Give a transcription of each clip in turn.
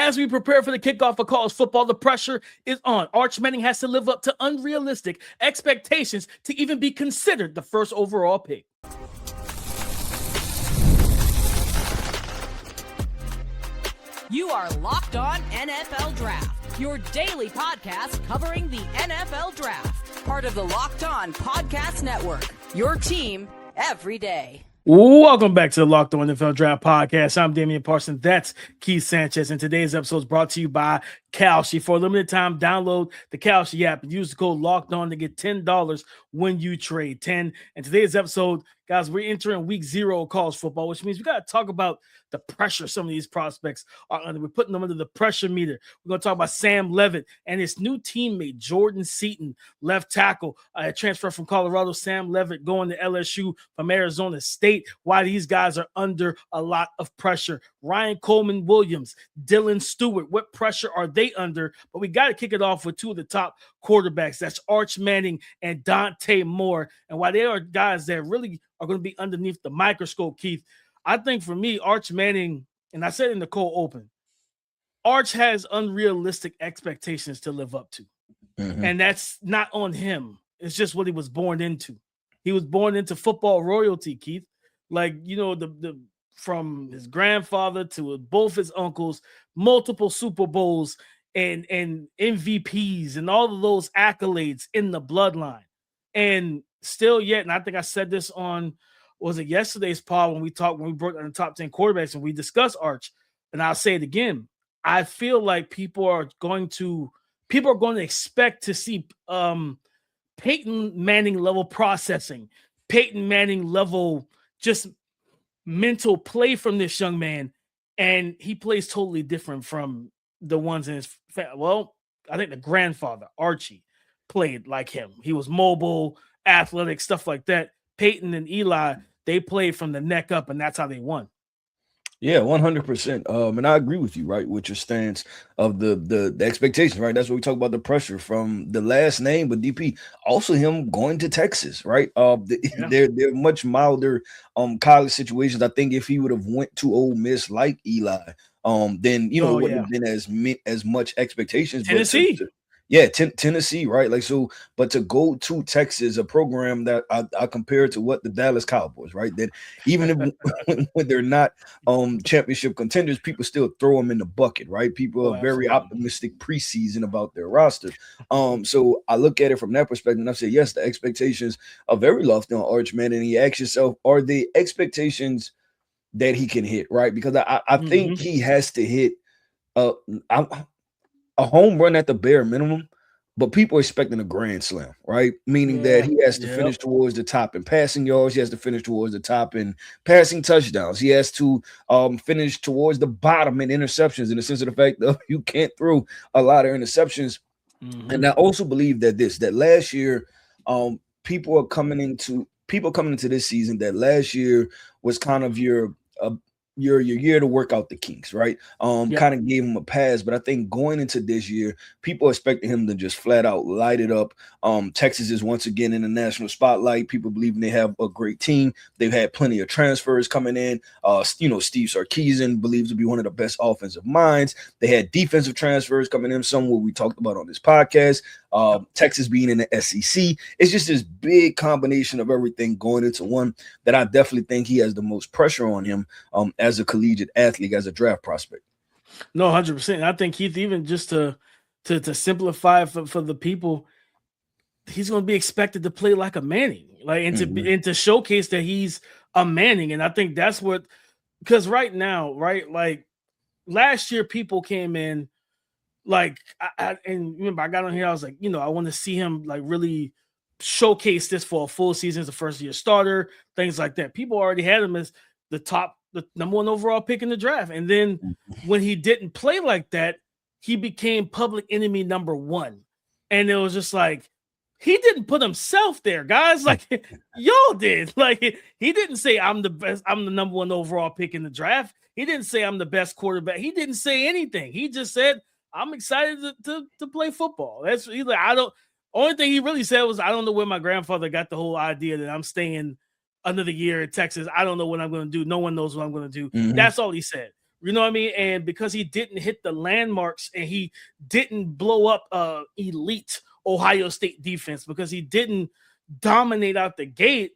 As we prepare for the kickoff of college football, the pressure is on. Arch Manning has to live up to unrealistic expectations to even be considered the first overall pick. You are Locked On NFL Draft, your daily podcast covering the NFL Draft. Part of the Locked On Podcast Network, your team every day. Welcome back to the Locked On NFL Draft Podcast. I'm Damian Parsons. That's Keith Sanchez. And today's episode is brought to you by Kalshi. For a limited time, download the Kalshi app and use the code Locked On to get $10 when you trade 10. And today's episode, guys, we're entering week 0 of college football, which means we got to talk about the pressure some of these prospects are under. We're putting them under the pressure meter. We're going to talk about Sam Levitt and his new teammate, Jordan Seaton, left tackle, a transfer from Colorado. Sam Levitt going to LSU from Arizona State. Why these guys are under a lot of pressure. Ryan Coleman Williams, Dylan Stewart, what pressure are they under? But we got to kick it off with two of the top quarterbacks. That's Arch Manning and Dante Moore. And why they are guys that really are going to be underneath the microscope, Keith, I think for me, Arch Manning, and I said in the cold open, Arch has unrealistic expectations to live up to. Mm-hmm. And that's not on him. It's just what he was born into. He was born into football royalty, Keith. Like, you know, the from his grandfather to both his uncles, multiple Super Bowls and MVPs and all of those accolades in the bloodline. And still yet, and I think I said this on, was it yesterday's pod when we broke down the top 10 quarterbacks and we discussed Arch, and I'll say it again. I feel like people are going to expect to see Peyton Manning level processing, Peyton Manning level just mental play from this young man, and he plays totally different from the ones in his well, I think the grandfather, Archie, played like him. He was mobile, athletic, stuff like that. Peyton and Eli, they played from the neck up, and that's how they won. Yeah, 100%. And I agree with you, right, with your stance of the expectations, right? That's what we talk about, the pressure from the last name, but DP, also him going to Texas, right? They're much milder college situations. I think if he would have went to Ole Miss like Eli, then it wouldn't have been as much expectations. Tennessee. Tennessee, right? Like, so, but to go to Texas, a program that I compare to what the Dallas Cowboys, right? That even if when they're not championship contenders, people still throw them in the bucket, right? People are very optimistic preseason about their roster. So I look at it from that perspective and I say, yes, the expectations are very lofty on Arch Manning. And you ask yourself, are the expectations that he can hit, right? Because I think he has to hit a home run at the bare minimum, but people are expecting a grand slam, right? Meaning that he has to finish towards the top in passing yards. He has to finish towards the top in passing touchdowns. He has to finish towards the bottom in interceptions, in the sense of the fact that you can't throw a lot of interceptions. And I also believe that last year, people coming into this season, that last year was kind of your year to work out the kinks, right? Kind of gave him a pass, but I think going into this year, people expecting him to just flat out light it up. Texas is once again in the national spotlight. People believing they have a great team. They've had plenty of transfers coming in. Steve Sarkisian believes to be one of the best offensive minds. They had defensive transfers coming in, some what we talked about on this podcast. Texas being in the SEC. It's just this big combination of everything going into one that I definitely think he has the most pressure on him as a collegiate athlete, as a draft prospect. No, 100%. I think Keith, even just to simplify for the people, he's going to be expected to play like a Manning, like and to showcase that he's a Manning. And I think that's what, because right now, right, like last year, people came in like, and remember, I got on here, I was like, I want to see him like really showcase this for a full season as a first year starter, things like that. People already had him as the number 1 overall pick in the draft. And then when he didn't play like that, he became public enemy number 1. And it was just like, he didn't put himself there, guys. Like, y'all did. Like, he didn't say, I'm the best, I'm the number 1 overall pick in the draft. He didn't say, I'm the best quarterback. He didn't say anything. He just said, I'm excited to play football. He's like, only thing he really said was, I don't know where my grandfather got the whole idea that I'm staying another year in Texas. I don't know what I'm going to do. No one knows what I'm going to do. That's all he said. You know what I mean? And because he didn't hit the landmarks and he didn't blow up elite Ohio State defense, because he didn't dominate out the gate,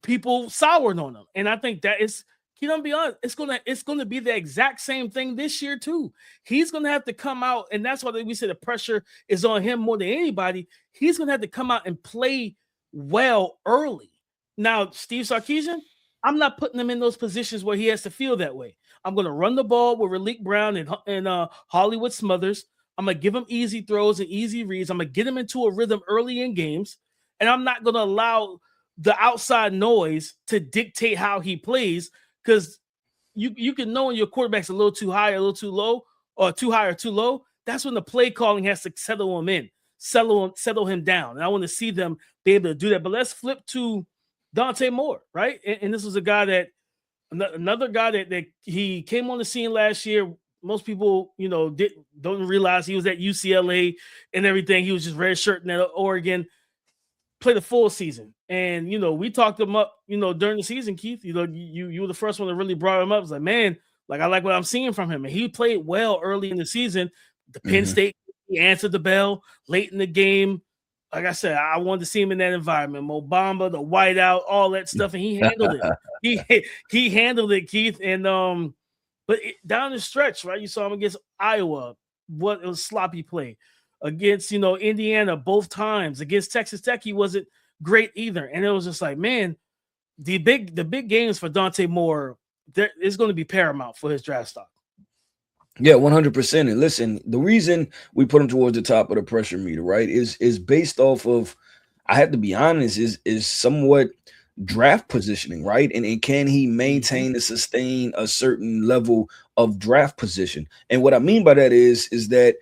people soured on him. And I think that is, you know, to be honest, it's gonna be the exact same thing this year too. He's gonna have to come out, and that's why we say the pressure is on him more than anybody. He's gonna have to come out and play well early. Now, Steve Sarkisian, I'm not putting him in those positions where he has to feel that way. I'm gonna run the ball with Raleek Brown and Hollywood Smothers. I'm gonna give him easy throws and easy reads. I'm gonna get him into a rhythm early in games, and I'm not gonna allow the outside noise to dictate how he plays. Because you can know when your quarterback's a little too high, a little too low, or too high or too low. That's when the play calling has to settle him in, settle him down. And I want to see them be able to do that. But let's flip to Dante Moore, right? And this was a guy that, another guy that he came on the scene last year. Most people, you know, don't realize he was at UCLA and everything. He was just redshirting at Oregon. Played a full season, and you know, we talked him up, you know, during the season. Keith, you know, you were the first one that really brought him up. I was like, man, like, I like what I'm seeing from him, and he played well early in the season. The Penn State, he answered the bell late in the game. Like I said, I wanted to see him in that environment. Mo Bamba, the whiteout, all that stuff, and he handled it. He handled it, Keith. And but down the stretch, right? You saw him against Iowa. What it was sloppy play. Against, you know, Indiana both times. Against Texas Tech, he wasn't great either. And it was just like, man, the big games for Dante Moore, there is going to be paramount for his draft stock. Yeah, 100%. And listen, the reason we put him towards the top of the pressure meter, right, is based off of, I have to be honest, is somewhat draft positioning, right? And can he maintain and sustain a certain level of draft position? And what I mean by that is that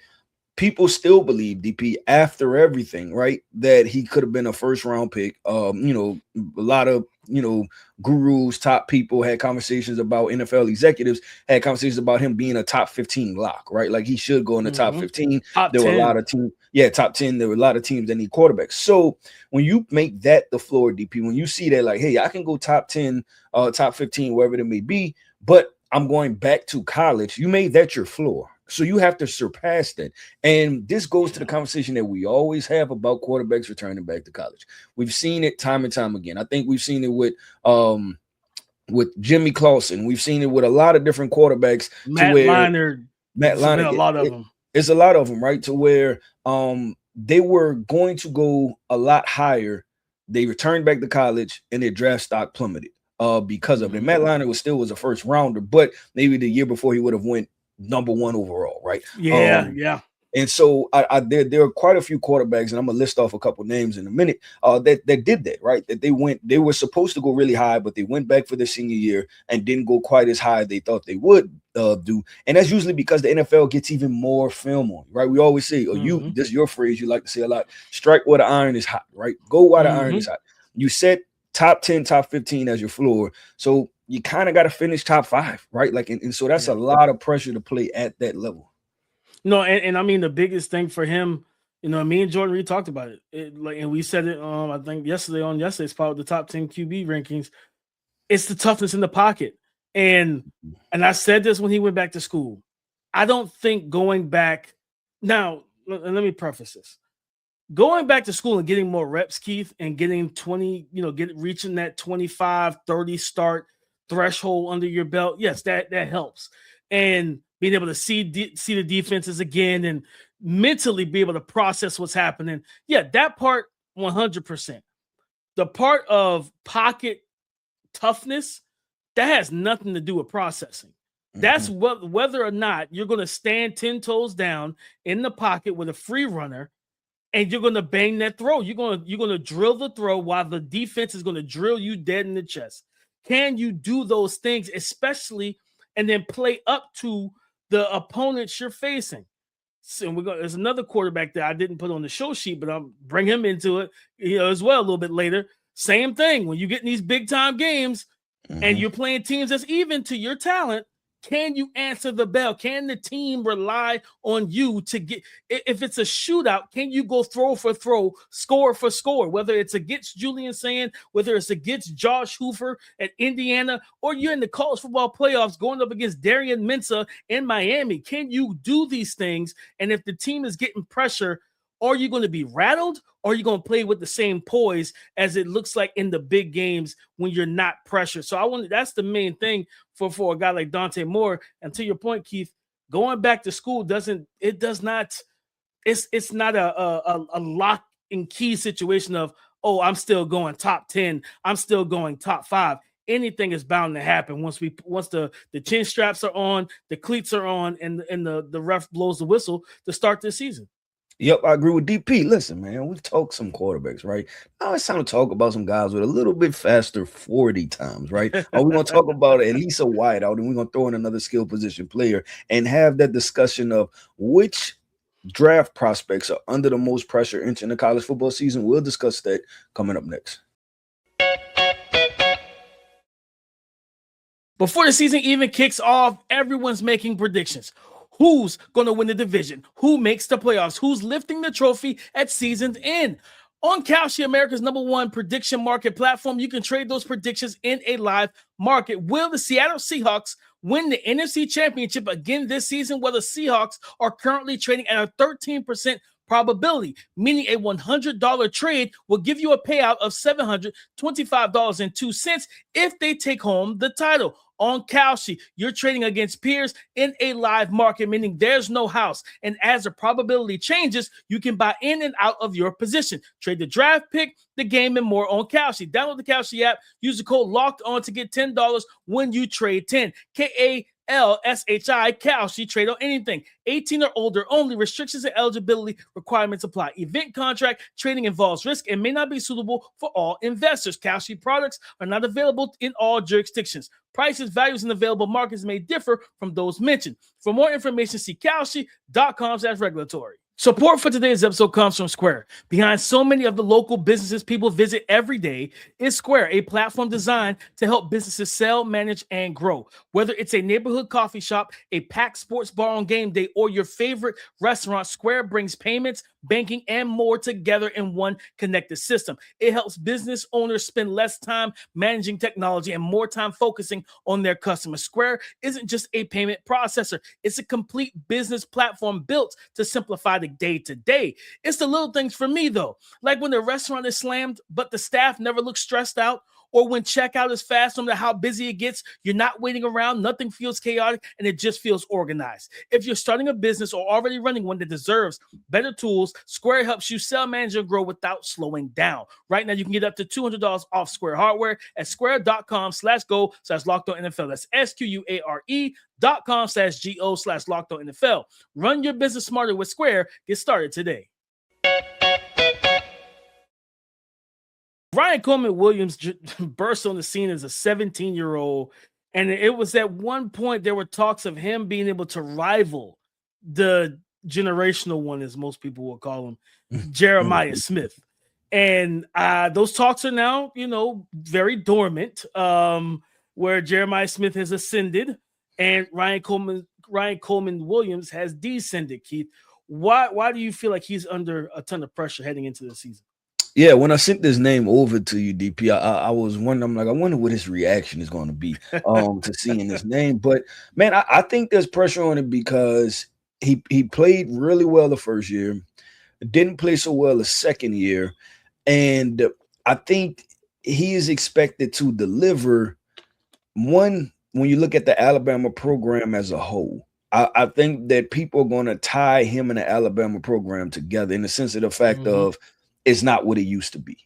people still believe, DP, after everything, right, that he could have been a first round pick. You know, a lot of, you know, gurus, top people had conversations about, NFL executives had conversations about him being a top 15 lock, right? Like he should go in the top 15. There were a lot of teams, top 10. There were a lot of teams that need quarterbacks. So when you make that the floor, DP, when you see that, like, hey, I can go top 10, top 15, wherever it may be, but I'm going back to college, you made that your floor. So you have to surpass that. And this goes to the conversation that we always have about quarterbacks returning back to college. We've seen it time and time again. I think we've seen it with Jimmy Clausen. We've seen it with a lot of different quarterbacks. Matt Leinart, a lot of them. It's a lot of them, right? To where they were going to go a lot higher. They returned back to college and their draft stock plummeted because of it. And Matt Leinart was a first rounder, but maybe the year before he would have went number one overall, right? Yeah. And so there are quite a few quarterbacks, and I'm gonna list off a couple names in a minute, that did that, right? That they were supposed to go really high, but they went back for their senior year and didn't go quite as high as they thought they would do. And that's usually because the NFL gets even more film on you, right? We always say, this is your phrase you like to say a lot, strike where the iron is hot, right? Go while the iron is hot. You set top 10, top 15 as your floor. So you kind of got to finish top 5, right? Like, and so that's a lot of pressure to play at that level. No, and I mean, the biggest thing for him, you know, me and Jordan Reed talked about it. Like, and we said it, I think yesterday's part of the top 10 QB rankings. It's the toughness in the pocket. And I said this when he went back to school. I don't think going back now, let me preface this. Going back to school and getting more reps, Keith, and getting 20, you know, reaching that 25, 30 start threshold under your belt. Yes, that helps. And being able to see the defenses again and mentally be able to process what's happening. Yeah, that part 100%. The part of pocket toughness, that has nothing to do with processing. That's whether or not you're going to stand 10 toes down in the pocket with a free runner and you're going to bang that throw. You're going to drill the throw while the defense is going to drill you dead in the chest. Can you do those things, especially, and then play up to the opponents you're facing? So there's another quarterback that I didn't put on the show sheet, but I'll bring him into it, you know, as well a little bit later. Same thing. When you get in these big time games and you're playing teams that's even to your talent, Can you answer the bell? Can the team rely on you to get, if it's a shootout, can you go throw for throw, score for score, whether it's against Julian Sand, whether it's against Josh Hoover at Indiana, or you're in the college football playoffs going up against Darian Mensah in Miami? Can you do these things? And if the team is getting pressure, are you going to be rattled, or are you going to play with the same poise as it looks like in the big games when you're not pressured? So that's the main thing for a guy like Dante Moore. And to your point, Keith, going back to school it's not a lock and key situation of, oh, I'm still going top 10, I'm still going top 5. Anything is bound to happen once the chin straps are on, the cleats are on, and the ref blows the whistle to start this season. Yep, I agree with DP. Listen, man, we've talked some quarterbacks, right? Now it's time to talk about some guys with a little bit faster 40 times, right? Or we're going to talk about at least a wideout, and we're going to throw in another skill position player and have that discussion of which draft prospects are under the most pressure entering the college football season. We'll discuss that coming up next. Before the season even kicks off, everyone's making predictions. Who's going to win the division? Who makes the playoffs? Who's lifting the trophy at season's end? On Kalshi, America's #1 prediction market platform, you can trade those predictions in a live market. Will the Seattle Seahawks win the NFC Championship again this season? Well, the Seahawks are currently trading at a 13% probability, meaning a $100 trade will give you a payout of $725.02 if they take home the title. On Kalshi, you're trading against peers in a live market, meaning there's no house. And as the probability changes, you can buy in and out of your position. Trade the draft pick, the game, and more on Kalshi. Download the Kalshi app. Use the code LOCKEDON to get $10 when you trade 10. KALSHI, Kalshi, trade on anything. 18 or older only. Restrictions and eligibility requirements apply. Event contract trading involves risk and may not be suitable for all investors. Kalshi products are not available in all jurisdictions. Prices, values, and available markets may differ from those mentioned. For more information, see kalshi.com/regulatory. Support for today's episode comes from Square. Behind so many of the local businesses people visit every day is Square, a platform designed to help businesses sell, manage, and grow. Whether it's a neighborhood coffee shop, a packed sports bar on game day, or your favorite restaurant, Square brings payments, banking, and more together in one connected system. It helps business owners spend less time managing technology and more time focusing on their customers. Square isn't just a payment processor. It's a complete business platform built to simplify the day-to-day. It's the little things for me, though, like when the restaurant is slammed, but the staff never looks stressed out, or when checkout is fast, no matter how busy it gets, you're not waiting around, nothing feels chaotic, and it just feels organized. If you're starting a business or already running one that deserves better tools, Square helps you sell, manage, and grow without slowing down. Right now, you can get up to $200 off Square hardware at square.com/go/LockedOnNFL. That's SQUARE.com/GO/LockedOnNFL. Run your business smarter with Square. Get started today. Ryan Coleman Williams burst on the scene as a 17-year-old, and it was at one point there were talks of him being able to rival the generational one, as most people will call him, Jeremiah Smith. And those talks are now, very dormant, where Jeremiah Smith has ascended and Ryan Coleman Williams has descended. Keith, why do you feel like he's under a ton of pressure heading into the season? Yeah, when I sent this name over to you, DP, I was wondering, I wonder what his reaction is going to be to seeing this name. But man, I think there's pressure on it because he played really well the first year, didn't play so well the second year, and I think he is expected to deliver. One, when you look at the Alabama program as a whole, I think that people are going to tie him and the Alabama program together in the sense of the fact of it's not what it used to be.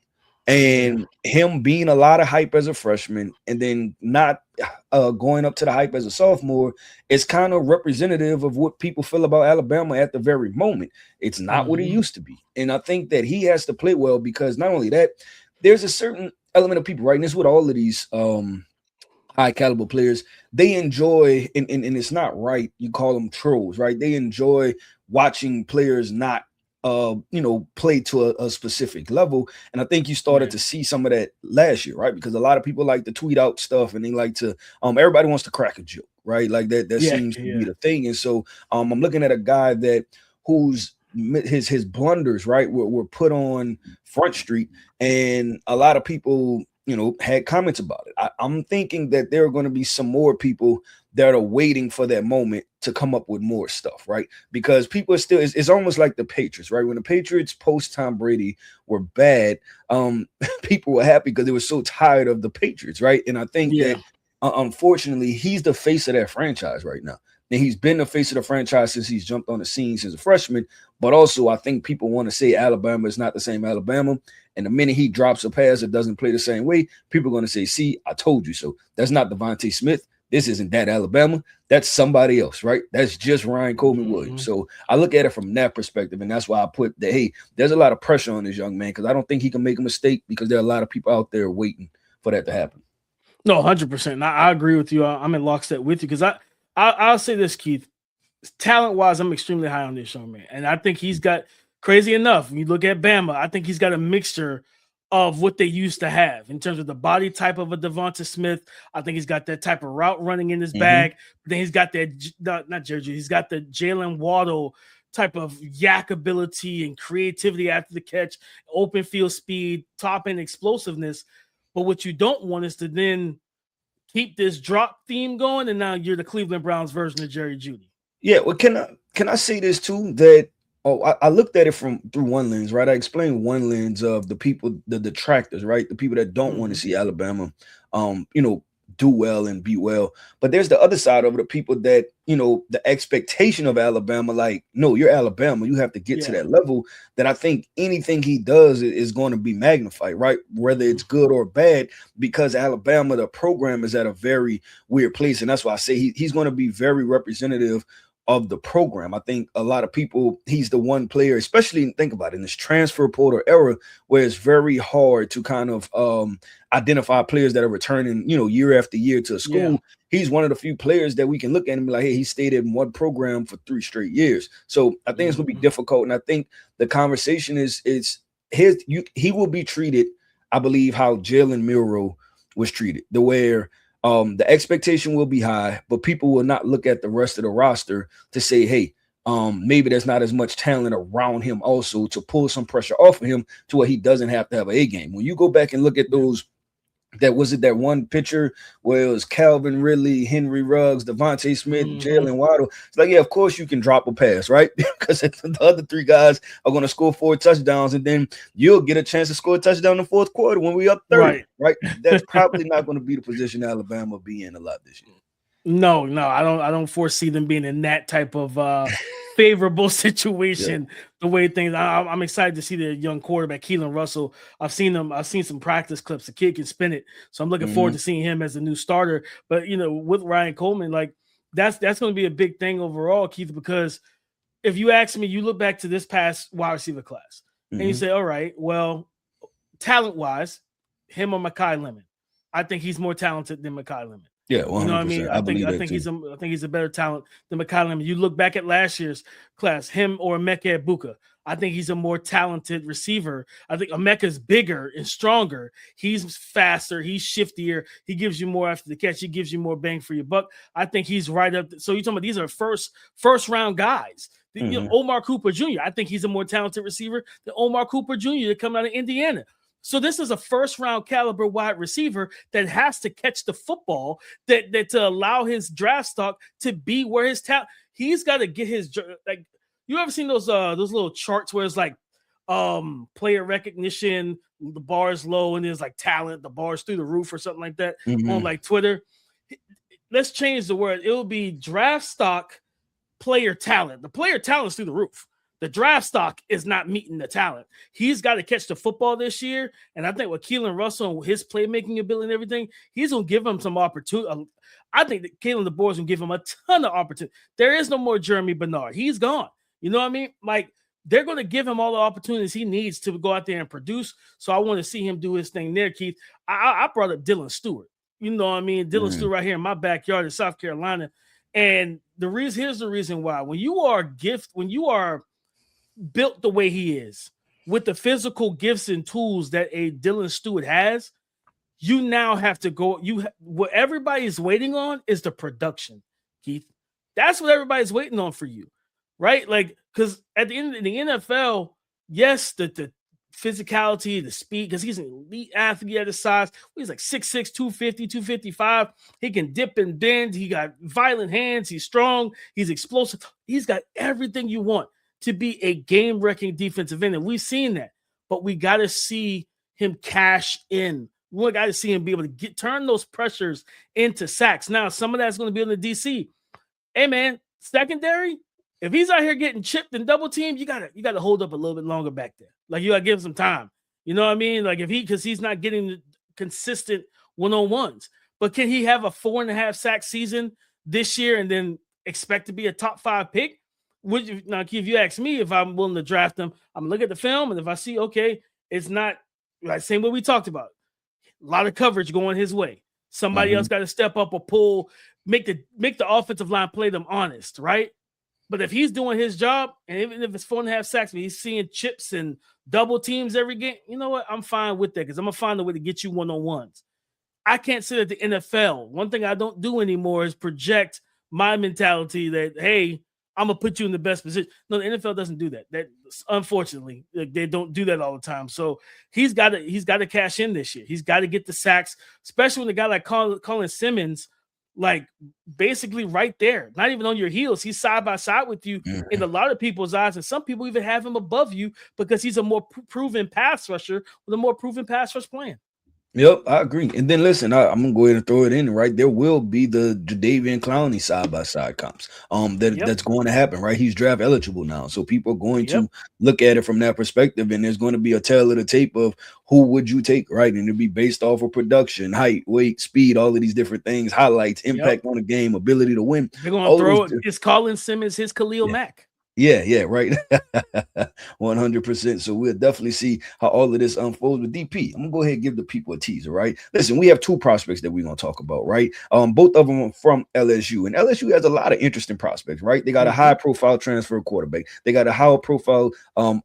And him being a lot of hype as a freshman and then not going up to the hype as a sophomore is kind of representative of what people feel about Alabama at the very moment. It's not what it used to be. And I think that he has to play well because not only that, there's a certain element of people, right? And this with all of these high caliber players, they enjoy, and it's not right, you call them trolls, right? They enjoy watching players not play to a specific level. And I think you started to see some of that last year, right? Because a lot of people like to tweet out stuff and they like to everybody wants to crack a joke, right? Like that seems to be the thing. And so I'm looking at a guy that whose his blunders, right, were put on Front Street, and a lot of people, had comments about it. I'm thinking that there are going to be some more people that are waiting for that moment to come up with more stuff, right? Because people are still, it's almost like the Patriots, right? When the Patriots post Tom Brady were bad, people were happy because they were so tired of the Patriots, right? And I think that unfortunately, he's the face of that franchise right now. And he's been the face of the franchise since he's jumped on the scene since a freshman. But also, I think people want to say Alabama is not the same Alabama. And the minute he drops a pass that doesn't play the same way, people are going to say, see, I told you so. That's not Devontae Smith. This isn't that Alabama. That's somebody else, right? That's just Ryan Coleman Williams. So I look at it from that perspective. And that's why I put that, hey, there's a lot of pressure on this young man because I don't think he can make a mistake because there are a lot of people out there waiting for that to happen. No, 100%. I agree with you. I'm in lockstep with you because I'll say this, Keith. Talent-wise, I'm extremely high on this young man. And I think he's got, crazy enough, when you look at Bama, I think he's got a mixture of what they used to have in terms of the body type of a Devonta Smith. I think he's got that type of route running in his bag. But then he's got that, not Jerry, he's got the Jalen Waddle type of yak ability and creativity after the catch, open field speed, top end explosiveness. But what you don't want is to then keep this drop theme going, and now you're the Cleveland Browns version of Jerry Jeudy. Yeah, well, can I say this too? That I looked at it through one lens, right? I explained one lens of the people, the detractors, right? The people that don't want to see Alabama, do well and be well. But there's the other side of it, the people that, the expectation of Alabama, like, no, you're Alabama. You have to get to that level that I think anything he does is going to be magnified, right? Whether it's good or bad, because Alabama, the program is at a very weird place. And that's why I say he's going to be very representative of the program. I think a lot of people, he's the one player, especially think about it, in this transfer portal era where it's very hard to kind of identify players that are returning, year after year to a school. Yeah. He's one of the few players that we can look at and be like, hey, he stayed in one program for 3 straight years. So I think it's going to be difficult. And I think the conversation is he will be treated, I believe, how Jalen Milroe was treated, where the expectation will be high, but people will not look at the rest of the roster to say, hey, maybe there's not as much talent around him also to pull some pressure off of him to where he doesn't have to have an A game. When you go back and look at those, that one picture where it was Calvin Ridley, Henry Ruggs, Devontae Smith, Jalen Waddle. It's like, yeah, of course you can drop a pass, right? Because the other 3 guys are going to score 4 touchdowns, and then you'll get a chance to score a touchdown in the 4th quarter when we up 30, right? That's probably not going to be the position Alabama will be in a lot this year. No, I don't foresee them being in that type of favorable situation. The way things, I'm excited to see the young quarterback Keelan Russell. I've seen some practice clips. The kid can spin it, so I'm looking forward to seeing him as a new starter. But with Ryan Coleman, like that's going to be a big thing overall, Keith. Because if you ask me, you look back to this past wide receiver class, and you say, all right, well, talent wise, him or Mekhi Lemon, I think he's more talented than Mekhi Lemon. Yeah, 100%. You know what I mean? I think he's a better talent than Mekhi Lemon. You look back at last year's class, him or Emeka Egbuka. I think he's a more talented receiver. I think Emeka's bigger and stronger. He's faster. He's shiftier. He gives you more after the catch. He gives you more bang for your buck. I think he's right up. So you're talking about these are first round guys. Omar Cooper Jr. I think he's a more talented receiver than Omar Cooper Jr. that come out of Indiana. So this is a first-round caliber wide receiver that has to catch the football that to allow his draft stock to be where his talent. He's got to get his like. You ever seen those little charts where it's like player recognition, the bar is low, and there's like talent, the bar's through the roof or something like that on like Twitter. Let's change the word. It will be draft stock, player talent. The player talent is through the roof. The draft stock is not meeting the talent. He's got to catch the football this year. And I think with Keelan Russell and his playmaking ability and everything, he's going to give him some opportunity. I think that Kalen DeBoer is going to give him a ton of opportunity. There is no more Jeremy Bernard. He's gone. You know what I mean? Like, they're going to give him all the opportunities he needs to go out there and produce. So I want to see him do his thing there, Keith. I brought up Dylan Stewart. You know what I mean? Dylan Stewart right here in my backyard in South Carolina. And here's the reason why. When you are built the way he is, with the physical gifts and tools that a Dylan Stewart has, you now have to go. What everybody is waiting on is the production. Keith. That's what everybody's waiting on for you, right? Like, because at the end of the NFL, yes, the physicality, the speed, because he's an elite athlete at his size. He's like 6'6", 250, 255. He can dip and bend. He got violent hands. He's strong. He's explosive. He's got everything you want to be a game-wrecking defensive end, and we've seen that. But we got to see him cash in. We got to see him be able to turn those pressures into sacks. Now, some of that's going to be on the DC. Hey, man, secondary, if he's out here getting chipped and double teamed, you gotta hold up a little bit longer back there. Like, you gotta give him some time. You know what I mean? Like, because he's not getting the consistent one-on-ones. But can he have a 4.5 sack season this year and then expect to be a top 5 pick? Now, if you ask me if I'm willing to draft him, I'm gonna look at the film, and if I see, okay, it's not like same way we talked about. A lot of coverage going his way. Somebody else got to step up or pull, make the offensive line play them honest, right? But if he's doing his job, and even if it's 4.5 sacks, but he's seeing chips and double teams every game, you know what? I'm fine with that because I'm going to find a way to get you one-on-ones. I can't sit at the NFL. One thing I don't do anymore is project my mentality that, hey, I'm going to put you in the best position. No, the NFL doesn't do that. Unfortunately, they don't do that all the time. So he's got to cash in this year. He's got to get the sacks, especially when a guy like Colin Simmons, like basically right there, not even on your heels. He's side by side with you in a lot of people's eyes. And some people even have him above you because he's a more proven pass rusher with a more proven pass rush plan. Yep, I agree. And then listen, I'm gonna go ahead and throw it in, right? There will be the Jadeveon Clowney side-by-side comps. That's going to happen, right? He's draft eligible now. So people are going to look at it from that perspective, and there's going to be a tail of the tape of who would you take, right? And it'll be based off of production, height, weight, speed, all of these different things, highlights, impact on the game, ability to win. They're gonna throw it. It's Colin Simmons, his Khalil Mack. Yeah, right. 100%. So we'll definitely see how all of this unfolds with DP. I'm gonna go ahead and give the people a teaser, right? Listen, we have 2 prospects that we're gonna talk about, right? Both of them are from LSU, and LSU has a lot of interesting prospects, right? They got a high-profile transfer quarterback, they got a high-profile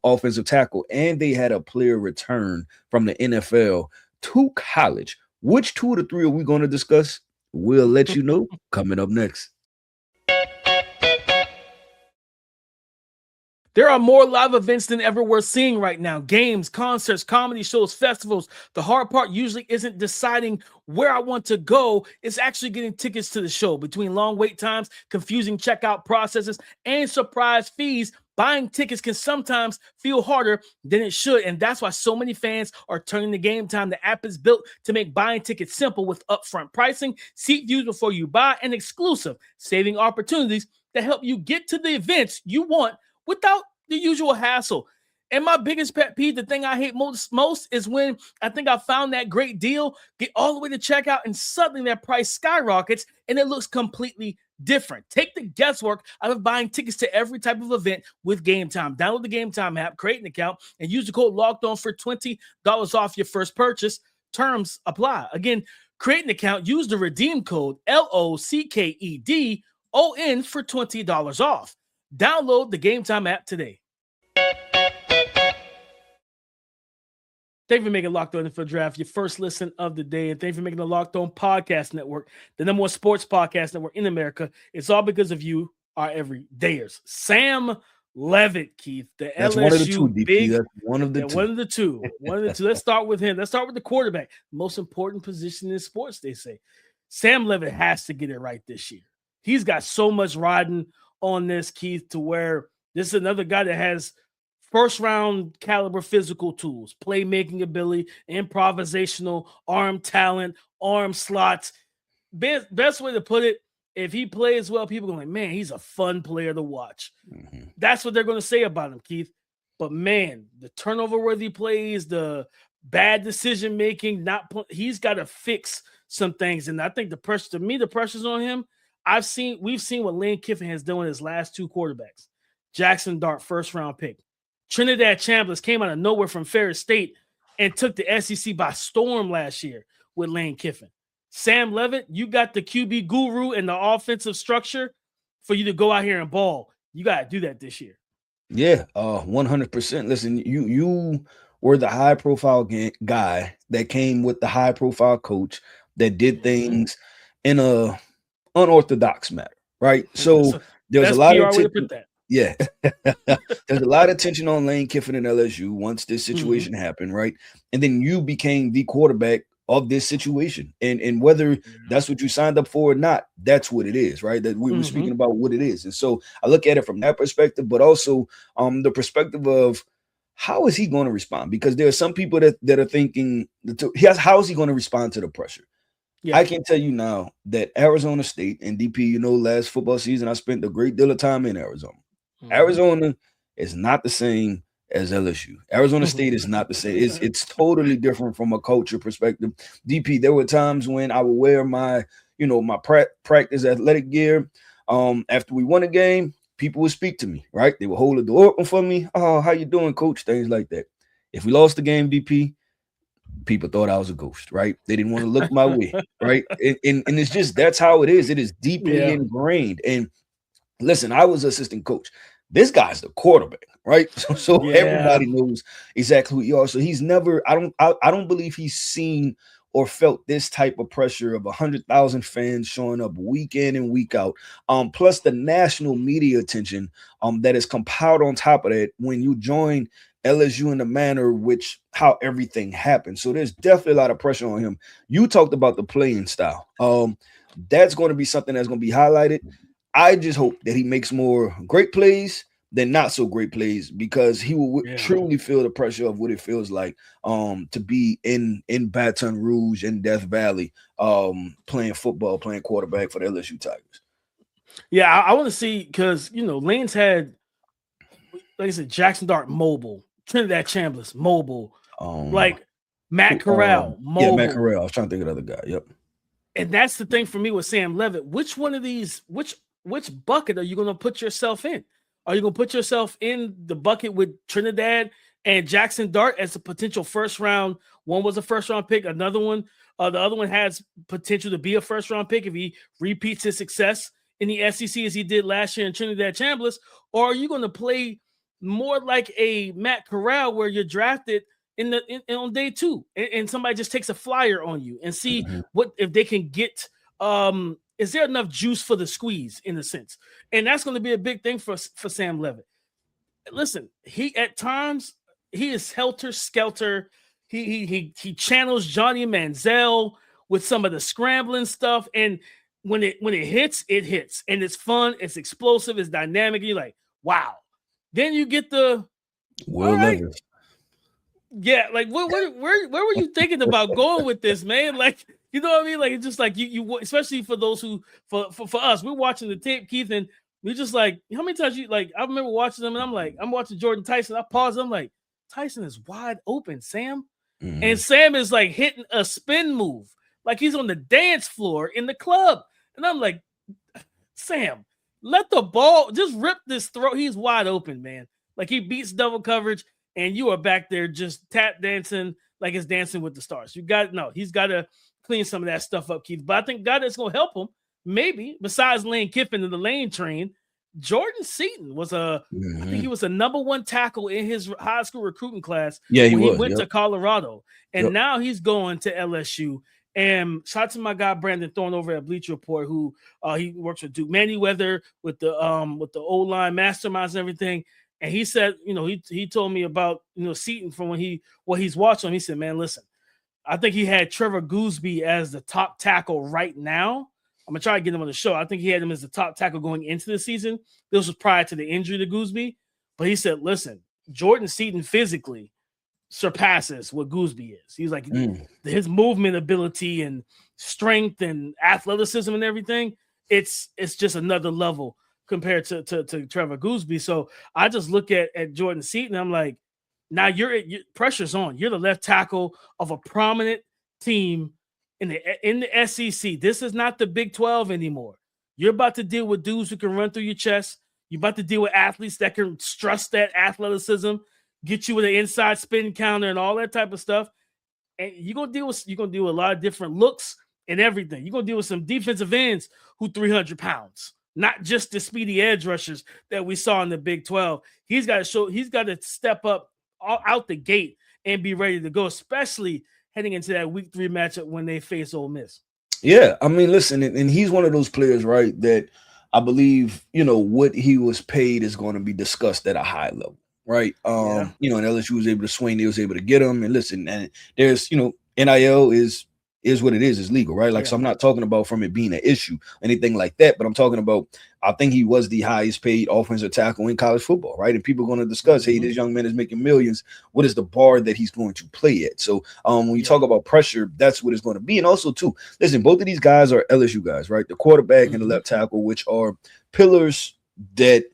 offensive tackle, and they had a player return from the NFL to college. Which 2 of the 3 are we gonna discuss? We'll let you know coming up next. There are more live events than ever we're seeing right now. Games, concerts, comedy shows, festivals. The hard part usually isn't deciding where I want to go. It's actually getting tickets to the show. Between long wait times, confusing checkout processes, and surprise fees, buying tickets can sometimes feel harder than it should. And that's why so many fans are turning to Game Time. The app is built to make buying tickets simple with upfront pricing, seat views before you buy, and exclusive saving opportunities that help you get to the events you want without the usual hassle. And my biggest pet peeve, the thing I hate most is when I think I found that great deal, get all the way to checkout, and suddenly that price skyrockets and it looks completely different. Take the guesswork out of buying tickets to every type of event with Game Time. Download the Game Time app, create an account, and use the code LOCKEDON for $20 off your first purchase. Terms apply. Again, create an account, use the redeem code LOCKEDON for $20 off. Download the Game Time app today. Thank you for making Locked On NFL Draft your first listen of the day. And thank you for making the Locked On Podcast Network the #1 sports podcast network in America. It's all because of you, our everydayers. Sam Levitt, Keith, That's LSU one of the 2, DP. big. That's one of the 2. One of the two. Let's start with him. Let's start with the quarterback. Most important position in sports, they say. Sam Levitt has to get it right this year. He's got so much riding on this, Keith, to where this is another guy that has first-round caliber physical tools, playmaking ability, improvisational, arm talent, arm slots. Best way to put it, if he plays well, people are going, man, he's a fun player to watch. That's what they're going to say about him, Keith. But, man, the turnover-worthy plays, the bad decision-making, he's got to fix some things. And I think the pressure's on him. We've seen what Lane Kiffin has done with his last 2 quarterbacks. Jackson Dart, first-round pick. Trinidad Chambliss came out of nowhere from Ferris State and took the SEC by storm last year with Lane Kiffin. Sam Levitt, you got the QB guru and the offensive structure for you to go out here and ball. You got to do that this year. Yeah, 100%. Listen, you were the high-profile guy that came with the high-profile coach that did things in a unorthodox manner, right? So there's a lot of tension. Yeah, there's a lot of tension on Lane Kiffin and LSU once this situation happened, right? And then you became the quarterback of this situation, and whether that's what you signed up for or not, that's what it is, right? That we were speaking about what it is, and so I look at it from that perspective, but also the perspective of how is he going to respond? Because there are some people that are thinking, how is he going to respond to the pressure? Yeah. I can tell you now that Arizona State and DP, last football season, I spent a great deal of time in Arizona. Arizona is not the same as LSU. Arizona State is not the same. It's totally different from a culture perspective. DP, there were times when I would wear my, my practice athletic gear. After we won a game, people would speak to me, right? They would hold the door open for me. Oh, how you doing, coach? Things like that. If we lost the game, DP, people thought I was a ghost, right? They didn't want to look my way, right? And it's just, that's how it is. It is deeply ingrained. And listen, I was assistant coach. This guy's the quarterback, right? So everybody knows exactly who you are. So he's never, I don't believe he's seen or felt this type of pressure of 100,000 fans showing up week in and week out. Plus the national media attention that is compiled on top of that when you join LSU in the manner which how everything happened. So there's definitely a lot of pressure on him. You talked about the playing style. That's going to be something that's going to be highlighted. I just hope that he makes more great plays than not so great plays, because he will truly feel the pressure of what it feels like to be in Baton Rouge and Death Valley playing football, playing quarterback for the LSU Tigers. Yeah, I want to see, because Lane's had, like I said, Jackson Dart mobile, Trinidad Chambliss mobile, like Matt Corral mobile. Yeah, Matt Corral. I was trying to think of the other guy. Yep. And that's the thing for me with Sam Levitt. Which one of these, which bucket are you going to put yourself in? Are you going to put yourself in the bucket with Trinidad and Jackson Dart as a potential first round? One was a first round pick. Another one, the other one has potential to be a first round pick if he repeats his success in the SEC as he did last year in Trinidad Chambliss. Or are you going to play more like a Matt Corral where you're drafted on day two and somebody just takes a flyer on you and see what if they can get is there enough juice for the squeeze, in a sense? And that's going to be a big thing for Sam Levitt. Listen, he at times he is helter-skelter. He channels Johnny Manziel with some of the scrambling stuff, and when it hits, it hits, and it's fun, it's explosive, it's dynamic. And you're like, wow. Then you get the Will Levis. Yeah, like where were you thinking about going with this, man? Like, you know what I mean? Like, it's just like you especially for those who for us, we're watching the tape, Keith, and we just like, how many times I remember watching them, and I'm watching Jordan Tyson. I pause, I'm like, Tyson is wide open, Sam. And Sam is like hitting a spin move, like he's on the dance floor in the club. And I'm like, Sam, let the ball just rip this throw. He's wide open, man. Like he beats double coverage. And you are back there just tap dancing like it's Dancing with the Stars. He's got to clean some of that stuff up, Keith. But I think God is going to help him. Maybe besides Lane Kiffin and the Lane train, Jordan Seaton was I think he was a number one tackle in his high school recruiting class. Yeah, he went to Colorado, and now he's going to LSU. And shout out to my guy Brandon Thorne over at Bleacher Report, who he works with Duke Manyweather with the O-line masterminds and everything. And he said, he told me about, Seaton from what he's watching. He said, man, listen, I think he had Trevor Gooseby as the top tackle right now. I'm going to try to get him on the show. I think he had him as the top tackle going into the season. This was prior to the injury to Gooseby. But he said, listen, Jordan Seaton physically surpasses what Gooseby is. He's like, his movement ability and strength and athleticism and everything, it's just another level compared to Trevor Gooseby. So I just look at Jordan Seaton. I'm like, now your pressure's on. You're the left tackle of a prominent team in the SEC. This is not the Big 12 anymore. You're about to deal with dudes who can run through your chest. You're about to deal with athletes that can stress that athleticism, get you with an inside spin counter and all that type of stuff. And you're gonna deal with a lot of different looks and everything. You're gonna deal with some defensive ends who 300 pounds. Not just the speedy edge rushers that we saw in the Big 12. He's got to step up out the gate and be ready to go, especially heading into that week 3 matchup when they face Ole Miss. Yeah, I mean, listen, and he's one of those players, right, that I believe, what he was paid is going to be discussed at a high level, right? And LSU was able to swing, they was able to get him. And listen, and there's, NIL is what it is. It's legal, right? Like, so I'm not talking about from it being an issue, anything like that, but I'm talking about, I think he was the highest paid offensive tackle in college football, right? And people are going to discuss, hey, this young man is making millions. What is the bar that he's going to play at? So when you talk about pressure, that's what it's going to be. And also, too, listen, both of these guys are LSU guys, right? The quarterback and the left tackle, which are pillars that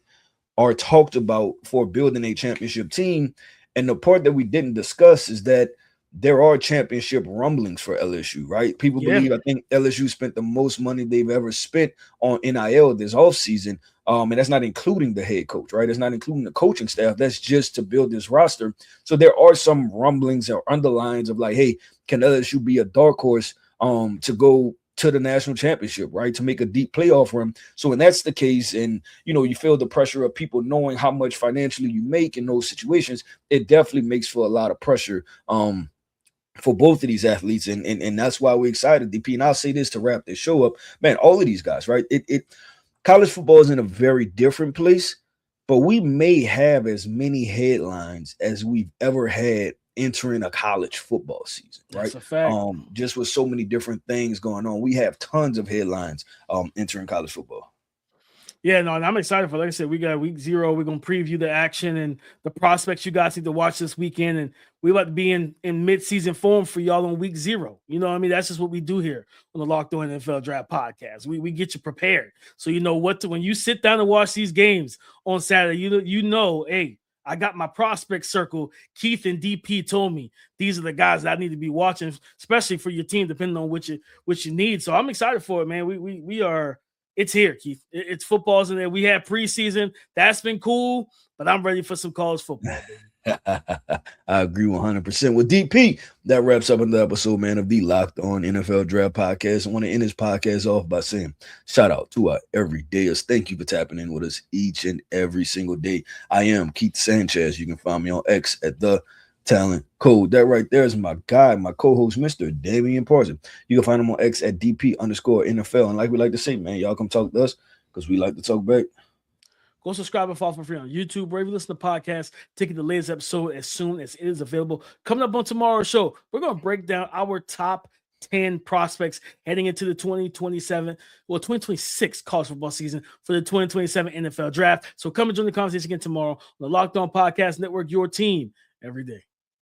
are talked about for building a championship team. And the part that we didn't discuss is that there are championship rumblings for LSU, right? People believe, I think LSU spent the most money they've ever spent on NIL this offseason. And that's not including the head coach, right? That's not including the coaching staff. That's just to build this roster. So there are some rumblings or underlines of like, hey, can LSU be a dark horse to go to the national championship, right? To make a deep playoff run. So when that's the case, and you feel the pressure of people knowing how much financially you make in those situations, it definitely makes for a lot of pressure for both of these athletes, and that's why we're excited, DP. And I'll say this to wrap this show up, man. All of these guys, right? College football is in a very different place, but we may have as many headlines as we've ever had entering a college football season, right? That's a fact. Just with so many different things going on, we have tons of headlines entering college football. Yeah, no, and I'm excited for, like I said, we got week 0. We're going to preview the action and the prospects you guys need to watch this weekend. And we like to be in mid-season form for y'all on week 0. You know what I mean? That's just what we do here on the Locked On NFL Draft Podcast. We get you prepared. So you know when you sit down and watch these games on Saturday, you know, hey, I got my prospect circle. Keith and DP told me these are the guys that I need to be watching, especially for your team, depending on what you need. So I'm excited for it, man. We are. It's here, Keith. It's football's in there. We had preseason. That's been cool, but I'm ready for some college football, baby. I agree 100% with DP. That wraps up another episode, man, of the Locked On NFL Draft Podcast. I want to end this podcast off by saying shout out to our everydayers. Thank you for tapping in with us each and every single day. I am Keith Sanchez. You can find me on X at the Talent Code. That right there is my guy, my co-host, Mr. Damian Parsons. You can find him on X at DP_NFL. And like we like to say, man, y'all come talk to us because we like to talk back. Go subscribe and follow for free on YouTube. Wherever you listen to podcasts, taking the latest episode as soon as it is available. Coming up on tomorrow's show, we're going to break down our top 10 prospects heading into the 2026 college football season for the 2027 NFL Draft. So come and join the conversation again tomorrow on the Locked On Podcast Network, your team every day.